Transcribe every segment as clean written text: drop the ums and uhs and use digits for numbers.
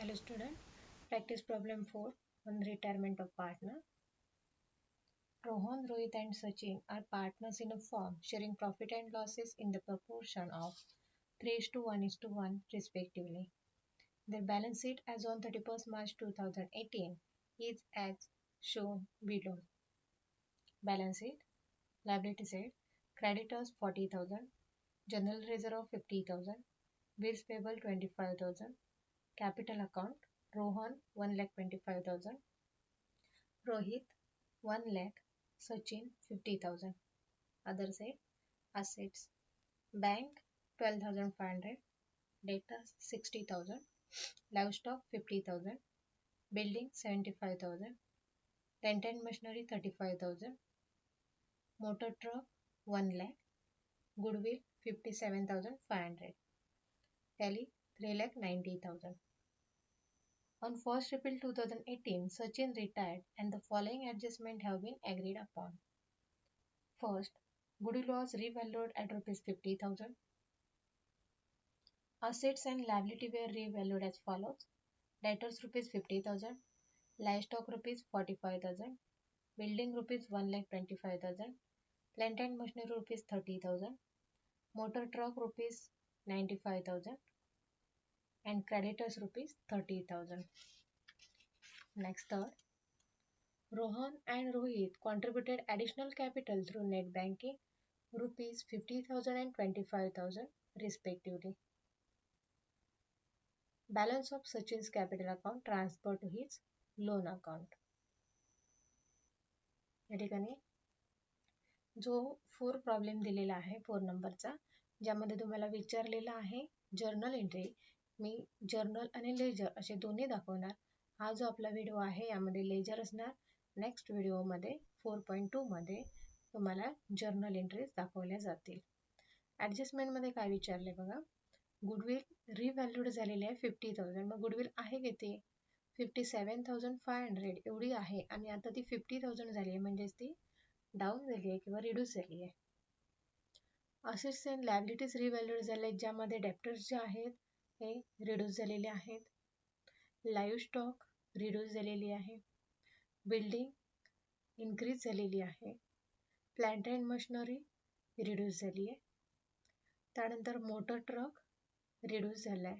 Hello student, practice problem 4 on retirement of partner. Rohan, Rohit and Sachin are partners in a firm sharing profit and losses in the proportion of 3:1:1 respectively. Their balance sheet as on 31st March 2018 is as shown below. Balance sheet, liability side, creditors 40,000, general reserve 50,000, bills payable 25,000, capital account Rohan 1,25,000, Rohit 1 lakh, Sachin 50,000. Other side, assets, bank 12,500, debtors 60,000, livestock 50,000, building 75,000, rent and machinery 35,000, motor truck 1 lakh, goodwill 57,500, tally 3,90,000. On 1st April 2018, Sachin retired and the following adjustments have been agreed upon. First, goodwill was revalued at rupees 50,000. Assets and liability were revalued as follows. Debtors rupees 50,000, livestock rupees 45,000, building rupees 1,25,000, plant and machinery rupees 30,000, motor truck rupees 95,000 and creditors rupees 30,000. Next third, Rohan and Rohit contributed additional capital through net banking rupees 50,000 and 25,000 respectively. Balance of Sachin's capital account transferred to his loan account. या ठिकाणी जो 4 problem दिलेला आहे 4 नंबरचा, ज्यामध्ये तुम्हाला विचारलेला आहे जर्नल एंट्री. मी जर्नल आणि लेजर असे दोन्ही दाखवणार. हा जो आपला व्हिडिओ आहे यामध्ये लेजर असणार. नेक्स्ट व्हिडिओमध्ये 4.2 मध्ये तुम्हाला जर्नल एंट्रीज दाखवल्या जातील. ॲडजस्टमेंटमध्ये काय विचारले बघा. गुडविल रिव्हॅल्यूड झालेली आहे 50,000. मग गुडविल आहे किती? 57,500 एवढी आहे आणि आता ती 50,000 झाली आहे, म्हणजेच ती डाऊन झाली आहे किंवा रिड्यूस झाली आहे. असेट्स अँड लायबिलिटीज रिव्हॅल्यूड झाले, ज्यामध्ये डेप्टर्स जे आहेत हे रिड्यूस झालेले आहेत. लाईव्ह स्टॉक रिड्यूस झालेली आहे. बिल्डिंग इन्क्रीज झालेली आहे. प्लांट अँड मशिनरी रिड्यूस झाली आहे. त्यानंतर मोटर ट्रक रिड्यूस झाला आहे.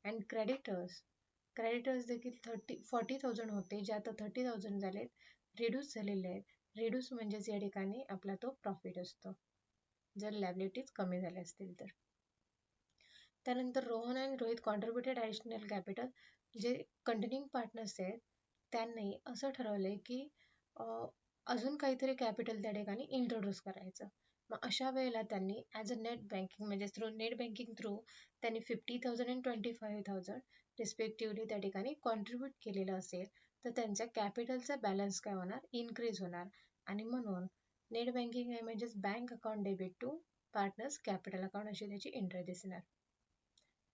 अँड क्रेडिटर्स देखील 40,000 होते, जे आता 30,000 झालेत, रिड्यूस झालेले आहेत. रिड्यूस म्हणजेच या ठिकाणी आपला तो प्रॉफिट असतो जर लायबिलिटीज कमी झाल्या असतील तर. त्यानंतर रोहन आणि रोहित कॉन्ट्रीब्युटेड ॲडिशनल कॅपिटल. जे कंटिन्यूइंग पार्टनर्स आहेत त्यांनी असं ठरवलंय की अजून काहीतरी कॅपिटल त्या ठिकाणी इंट्रोड्यूस करायचं. मग अशा वेळेला त्यांनी ॲज अ नेट बँकिंग म्हणजे थ्रू नेट बँकिंग थ्रू त्यांनी 50,000 आणि 25,000 रिस्पेक्टिव्हली त्या ठिकाणी कॉन्ट्रीब्यूट केलेलं असेल तर त्यांच्या कॅपिटलचा बॅलन्स काय होणार? इन्क्रीज होणार. आणि म्हणून नेट बँकिंग आहे म्हणजेच bank account debit to partners capital account अशी त्याची एंट्री दिसणार.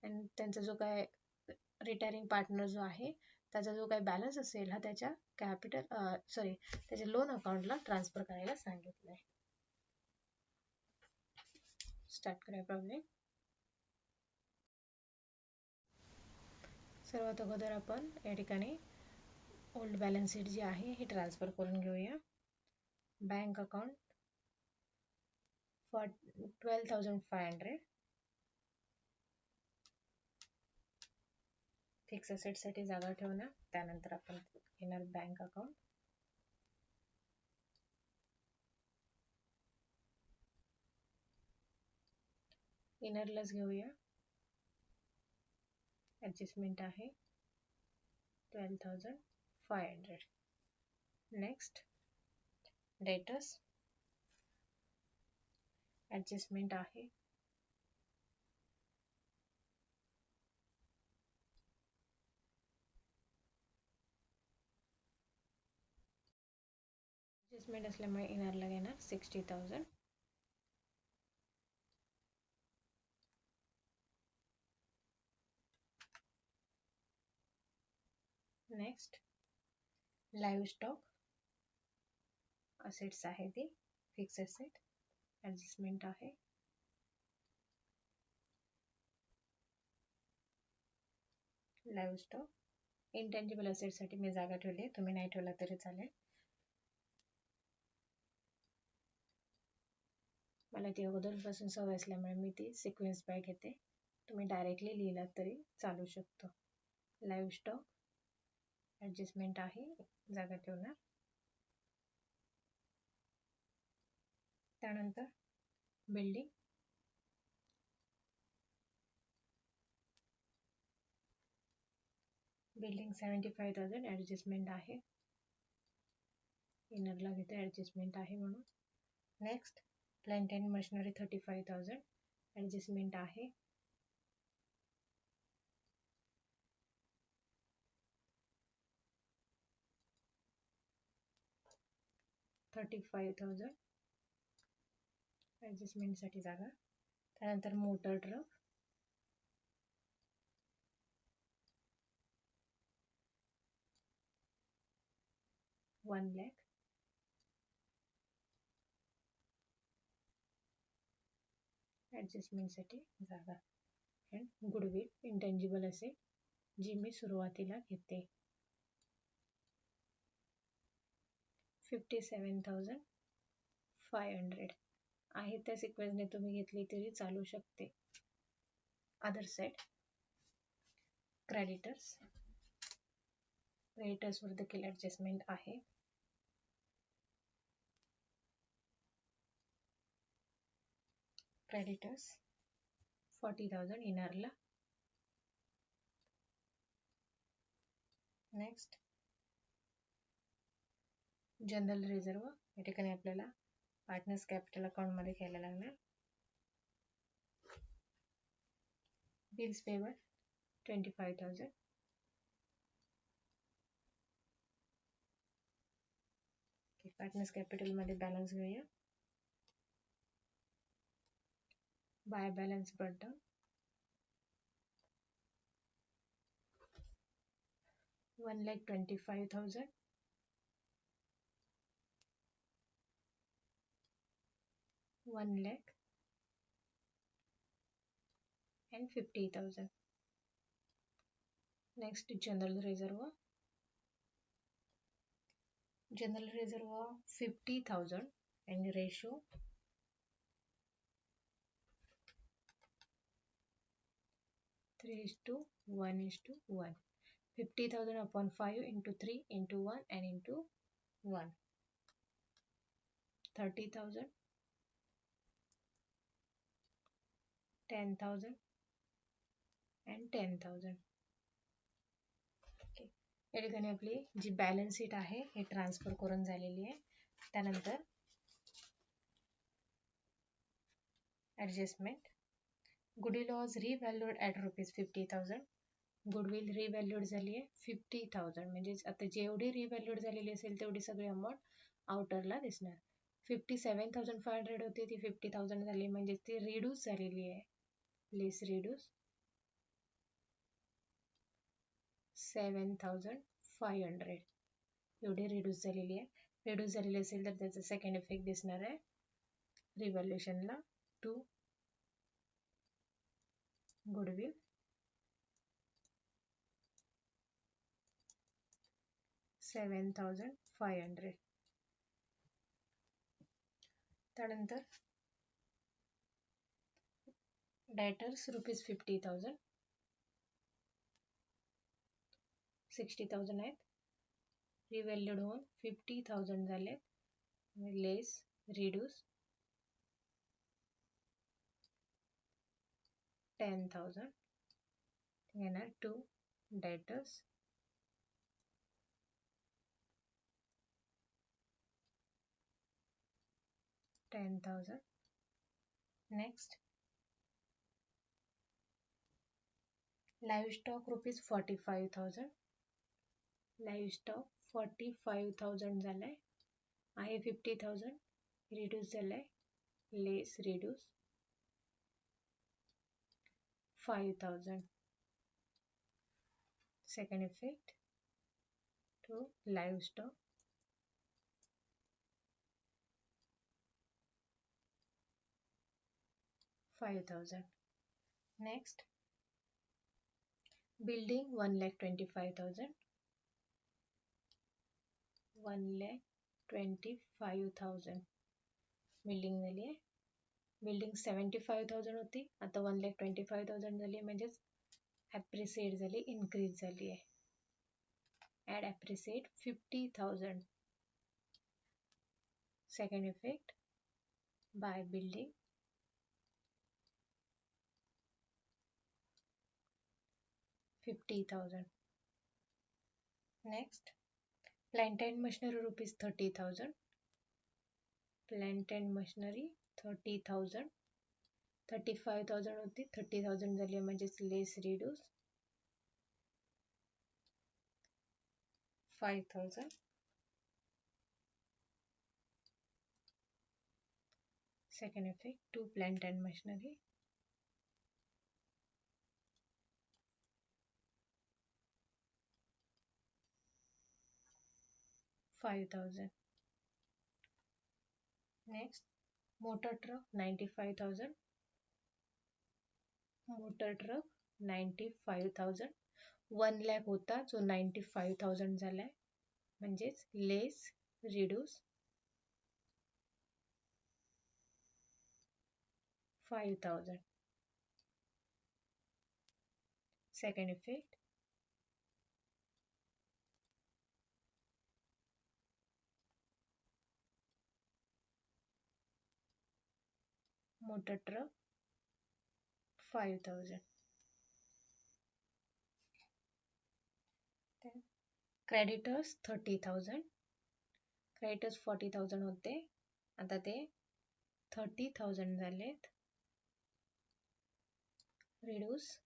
आणि त्यांचा जो काय रिटायरिंग पार्टनर जो आहे त्याचा जो काही बॅलन्स असेल हा त्याच्या त्याच्या लोन अकाउंटला ट्रान्सफर करायला सांगितलं आहे. स्टार्ट करूया प्रॉब्लेम. सर्वात अगोदर आपण या ठिकाणी ओल्ड बॅलन्स शीट जी आहे ही ट्रान्सफर करून घेऊया. Bank account for 12,500. फिक्स असेटसाठी जागा ठेवणार. त्यानंतर आपण घेणार बँक अकाउंट. इनरलाच घेऊया. ॲडजस्टमेंट आहे 12,500. Next debtors. ॲडजस्टमेंट आहे ॲडजस्टमेंट असल्यामुळे इनरला घेणार 60,000. Next live stock. असेट्स आहे ती फिक्स असेट. ॲडजस्टमेंट आहे लाईव्ह स्टॉक इंटेंजिबल असेटसाठी मी जागा ठेवली आहे, तुम्ही नाही ठेवला तरी चालेल. मला ती अगोदरपासून सवय असल्यामुळे मी ती सिक्वेन्स बाय घेते. तुम्ही डायरेक्टली लिहिलात तरी चालू शकतो. लाईव्ह स्टॉक ॲडजस्टमेंट आहे, जागा ठेवणार. त्यानंतर बिल्डिंग बिल्डिंग 75,000 ॲडजस्टमेंट आहे, इनरला घेते ॲडजस्टमेंट आहे म्हणून. Next plant and machinery 35,000 adjustment आहे. $35,000 ॲडजस्टमेंटसाठी जागा. त्यानंतर मोटर ट्रक $1 lakh. ॲडजस्टमेंटसाठी जागा. अँड गुडविल इंटेंजिबल असेल जी मी सुरुवातीला घेते. 57,500 आहे, त्या सिक्वेन्सने तुम्ही घेतली तरी चालू शकते. अदर साइड क्रेडिटर्सवर देखील ॲडजस्टमेंट आहे. क्रेडिटर्स 40,000 इनरला. नेक्स्ट जनरल रिझर्व, या ठिकाणी आपल्याला पार्टनर्स कॅपिटल अकाउंटमध्ये घ्यायला लागणार. Bills payable 25,000. पार्टनर्स कॅपिटलमध्ये बॅलन्स घेऊया. By balance brought 1,25,000. 1,50,000. Next general reserve 50,000 and ratio 3:1:1. 50,000 upon 5 into 3 into 1 and into 1. 30,000, 10,000 and 10,000. Okay, या ठिकाणी आपली जी बॅलन्स शीट आहे हे ट्रान्सफर करून झालेली आहे. त्यानंतर adjustment. Goodwill was revalued at ₹50,000. Goodwill revalued झाली आहे 50,000, म्हणजे आता जेवढी रिव्हॅल्यूड झालेली असेल तेवढी सगळी अमाऊंट आउटरला दिसणार. 57,500 होती, ती 50,000 झाली, म्हणजे ती रिड्यूस झालेली आहे. लेस रिड्यूस 7,500 एवढी रिड्यूस झालेली आहे. रिड्यूस झालेली असेल तर त्याचा सेकंड इफेक्ट दिसणार आहे रिव्हॅल्युएशनला. To goodwill 7,500. त्यानंतर डेटर्स ₹50,000. 60,000 आहेत, रिव्हॅल्यूड होऊन 50,000 झाले. लेस रिड्यूस 10,000 येणार. To debtors 10,000. Next livestock ₹45,000. Livestock 45,000 झालाय, आहे 50,000, रिड्यूस झालाय. Less reduce 5,000. Second effect to livestock 5,000. Next Building 1,25,000. 1,25,000 building झाली आहे. बिल्डिंग 75,000 होती, आता 1,25,000 झाली, म्हणजेच ॲप्रिसिएट झाली, इन्क्रीज झाली आहे. Add appreciate 50,000. Second effect, by building 50,000. Next, plant and machinery rupees 30,000. Plant and machinery 30,000. 35,000 होती, 30,000 झाली, म्हणजेच less reduce 5,000. Second effect, to plant and machinery 5,000. Next, motor truck 95,000. Motor truck 95,000. 1 lakh होता जो 95,000 झालाय, म्हणजेच less reduce 5,000. Second effect, motor truck 5,000. Then creditors 30,000. Creditors 40,000 होते, आता ते 30,000 झालेत, रिड्यूस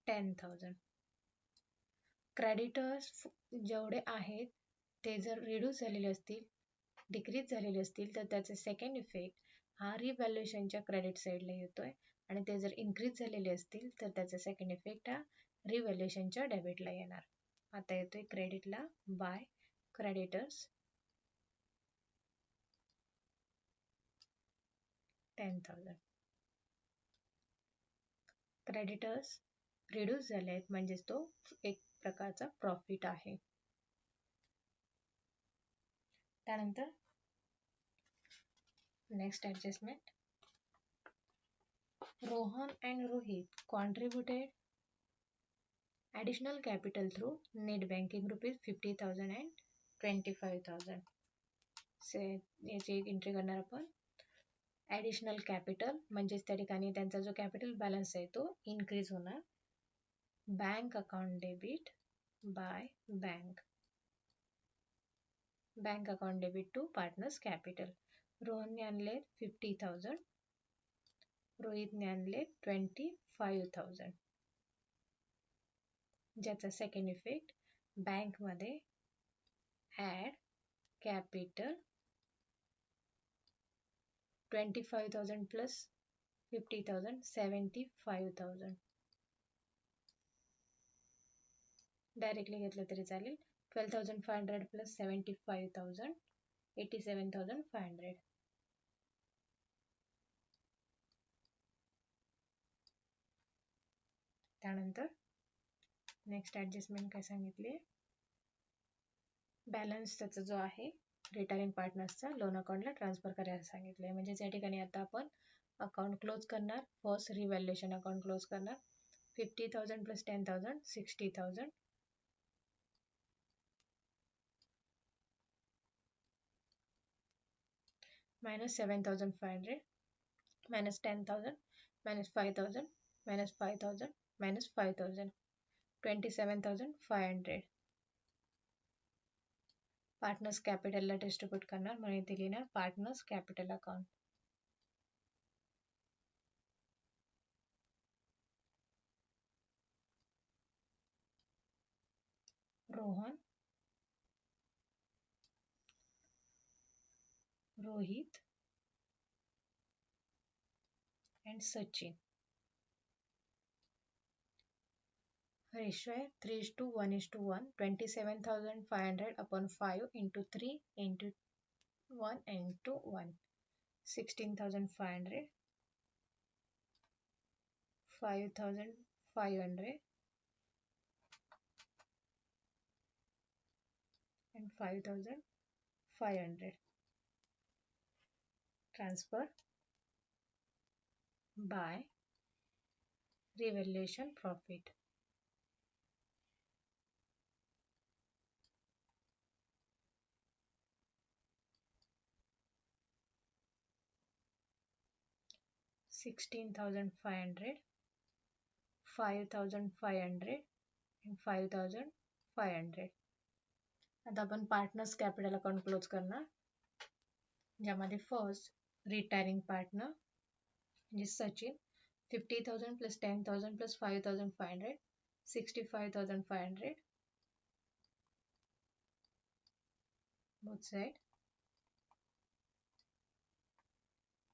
10,000. क्रेडिटर्स जेवढे आहेत ते जर रिड्यूस झालेले असतील, डिक्रीज झालेले असतील, तर त्याचे सेकंड इफेक्ट हा रिव्हॅल्युएशनच्या क्रेडिट साईडला येतोय, आणि ते जर इन्क्रीज झालेले असतील तर त्याचा सेकंड इफेक्ट हा रिव्हॅल्युएशनच्या डेबिटला येणार. आता येतोय क्रेडिटला, बाय क्रेडिटर्स 10,000. क्रेडिटर्स रिड्यूस झाले आहेत, म्हणजेच तो एक प्रकारचा प्रॉफिट आहे. त्यानंतर next adjustment, Rohan and Rohit contributed additional capital through net banking rupees 50,000 and 25,000. याची एक एंट्री करणार आपण. ॲडिशनल कॅपिटल म्हणजेच त्या ठिकाणी त्यांचा जो कॅपिटल बॅलन्स आहे तो इन्क्रीज होणार. Bank account debit by bank. Bank account debit to partners capital. रोहनने आणले 50,000, रोहितने आणले 25,000. ज्याचा सेकंड इफेक्ट बँकमध्ये ॲड कॅपिटल 25,000 प्लस 50,000 75,000. डायरेक्टली घेतलं तरी चालेल. 12,500 प्लस 75,000 87,500. त्यानंतर नेक्स्ट ॲडजस्टमेंट काय सांगितली, बॅलन्स त्याचा जो आहे रिटायरिंग पार्टनर्सचा लोन अकाउंटला ट्रान्सफर करायला सांगितलं आहे. म्हणजे या ठिकाणी आता आपण अकाउंट क्लोज करणार. फर्स्ट रिव्हॅल्युएशन अकाउंट क्लोज करणार. 50,000 plus 10,000 60,000. minus 7,500 minus 10,000 minus 5,000 minus 5,000 minus 5,000 27,500. Partners कॅपिटलला distribute करणार, म्हणून इथे लिहिणार partners capital account. Rohan, Rohit and Sachin. Ratio आहे 3:1:1. 27,500 upon 5 into 3 into 1 into 1. 16,500, 5,500 and 5,500. Transfer by revaluation profit. $16,500, 5,500 and 5,500. आता आपण पार्टनर्स कॅपिटल अकाउंट क्लोज करणार, ज्यामध्ये फर्स्ट रिटायरिंग पार्टनर म्हणजे Sachin 50,000 plus 10,000 plus 5,500, 65,500. both side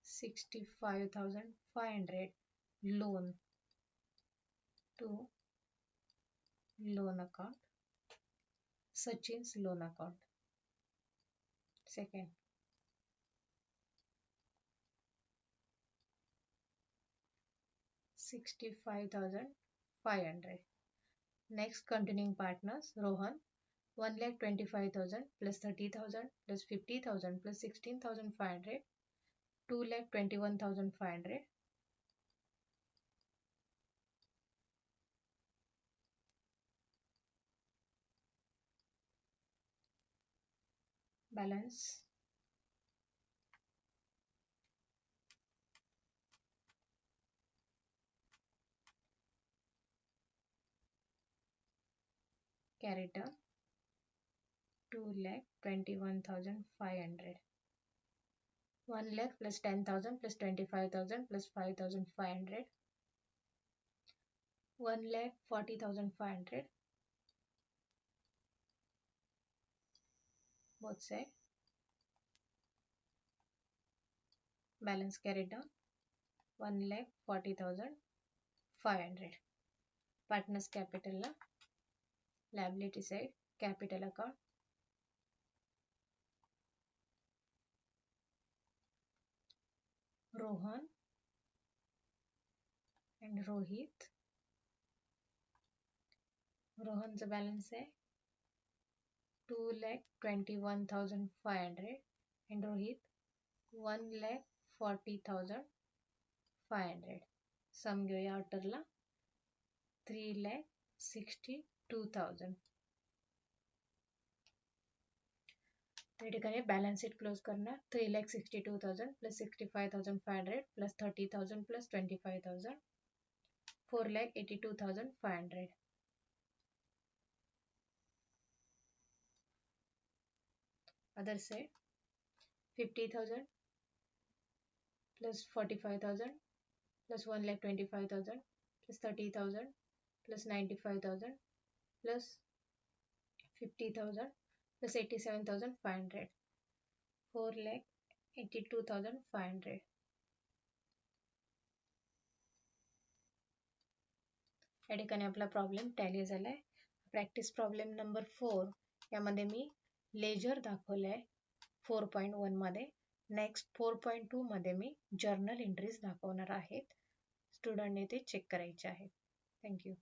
65,500 loan to loan account, Sachin's loan account. Second, $65,500. Next, continuing partners Rohan 1,25,000 plus 30,000 plus 50,000 plus 16,500, 2,21,500. Balance carry down 2,21,500. 1 lakh plus 10,000 plus 25,000 plus 5,500. 1,40,500. Both side. Balance carried down 1,40,500. Partners capital la liability side capital account Rohan and Rohit. Rohan's balance है 2,21,500 and Rohit 1,40,500. सम घेऊया ऑर्डरला 3,62,000. त्या ठिकाणी balance sheet close करणार 3,62,000 plus 65,500 plus 30,000 plus 25,000 4,82,500. Other side 50,000 plus 45,000 plus 1,25,000 plus 30,000 plus 95,000 plus 50,000 plus 87,500 4,82,500. या ठिकाणी आपला problem tally झालाय. प्रॅक्टिस प्रॉब्लेम नंबर 4 यामध्ये मी लेजर दाखवलंय 4.1 मध्ये. नेक्स्ट 4.2 मध्ये मी जर्नल एंट्रीज दाखवणार आहेत. स्टुडंटने ते चेक करायचे आहेत. थँक्यू.